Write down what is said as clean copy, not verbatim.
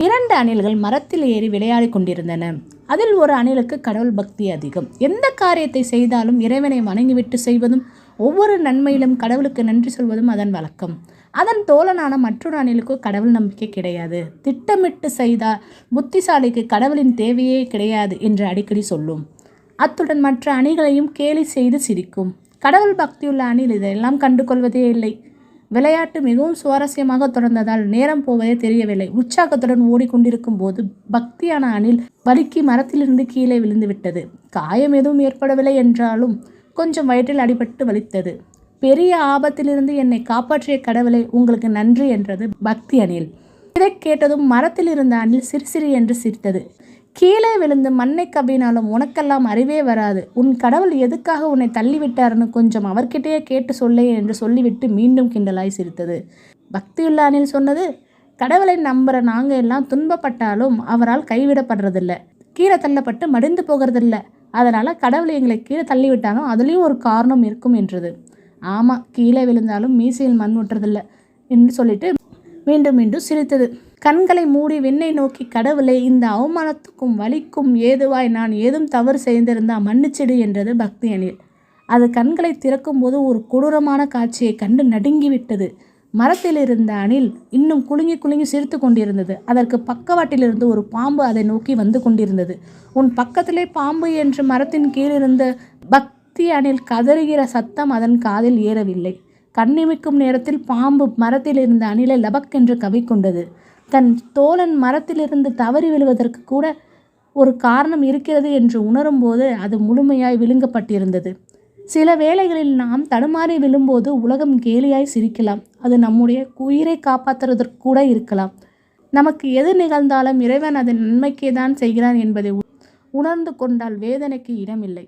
2 அணில்கள் மரத்தில் ஏறி விளையாடி கொண்டிருந்தன. அதில் ஒரு அணிலுக்கு கடவுள் பக்தி அதிகம். எந்த காரியத்தை செய்தாலும் இறைவனை வணங்கிவிட்டு செய்வதும், ஒவ்வொரு நன்மையிலும் கடவுளுக்கு நன்றி சொல்வதும் அதன் வழக்கம். அதன் தோழனான மற்றொரு அணிலுக்கு கடவுள் நம்பிக்கை கிடையாது. திட்டமிட்டு செய்தால் புத்திசாலிக்கு கடவுளின் தேவையே கிடையாது என்று அடிக்கடி சொல்லும். அத்துடன் மற்ற அணிகளையும் கேலி செய்து சிரிக்கும். கடவுள் பக்தியுள்ள அணில் இதெல்லாம் கண்டு கொள்வதே இல்லை. விளையாட்டு மிகவும் சுவாரஸ்யமாக தொடர்ந்ததால் நேரம் போவதே தெரியவில்லை. உற்சாகத்துடன் ஓடிக்கொண்டிருக்கும் போது பக்தியான அணில் வழுக்கி மரத்திலிருந்து கீழே விழுந்து விட்டது. காயம் எதுவும் ஏற்படவில்லை என்றாலும் கொஞ்சம் வயிற்றில் அடிபட்டு வலித்தது. பெரிய ஆபத்திலிருந்து என்னை காப்பாற்றிய கடவுளை உங்களுக்கு நன்றி என்றது பக்தி அணில். இதை கேட்டதும் மரத்தில் இருந்த அணில் சிரிசிரி என்று சிரித்தது. கீழே விழுந்து மண்ணை கவ்வினாலும் உனக்கெல்லாம் அறிவே வராது. உன் கடவுள் எதுக்காக உன்னை தள்ளிவிட்டார்னு கொஞ்சம் அவர்கிட்டயே கேட்டு சொல்லே என்று சொல்லிவிட்டு மீண்டும் கிண்டலாய் சிரித்தது. பக்தியுள்ள அணில் சொன்னது, கடவுளை நம்புகிற நாங்கள் எல்லாம் துன்பப்பட்டாலும் அவரால் கைவிடப்படுறதில்ல, கீழே தள்ளப்பட்டு மடிந்து போகிறதில்ல. அதனால் கடவுளை எங்களை கீழே தள்ளிவிட்டாலும் அதுலேயும் ஒரு காரணம் இருக்கும் என்றது. ஆமாம், கீழே விழுந்தாலும் மீசையில் மண் ஒட்டுறதில்ல என்று சொல்லிட்டு மீண்டும் மீண்டும் சிரித்தது. கண்களை மூடி விண்ணை நோக்கி, கடவுளை, இந்த அவமானத்துக்கும் வலிக்கும் ஏதுவாய் நான் ஏதும் தவறு செய்திருந்தா மன்னிச்சிடு என்றது பக்தி அணில். அது கண்களை திறக்கும் போது ஒரு கொடூரமான காட்சியை கண்டு நடுங்கிவிட்டது. மரத்தில் இருந்த அணில் இன்னும் குலுங்கி குலுங்கி சிரித்து கொண்டிருந்தது. அதற்கு பக்கவாட்டிலிருந்து ஒரு பாம்பு அதை நோக்கி வந்து கொண்டிருந்தது. உன் பக்கத்திலே பாம்பு என்று மரத்தின் கீழிருந்த பக்தி அணில் கதறுகிற சத்தம் அதன் காதில் ஏறவில்லை. கண்ணிமிக்கும் நேரத்தில் பாம்பு மரத்தில் இருந்த அணிலை லபக்கென்று கவிக்கொண்டது. தன் தோழன் மரத்திலிருந்து தவறி விழுவதற்கு கூட ஒரு காரணம் இருக்கிறது என்று உணரும்போது அது முழுமையாய் விழுங்கப்பட்டிருந்தது. சில வேளைகளில் நாம் தடுமாறி விழும்போது உலகம் கேலியாய் சிரிக்கலாம். அது நம்முடைய உயிரை காப்பாற்றுவதற்கு கூட இருக்கலாம். நமக்கு எது நிகழ்ந்தாலும் இறைவன் அதன் நன்மைக்கே தான் செய்கிறான் என்பதை உணர்ந்து கொண்டால் வேதனைக்கு இடமில்லை.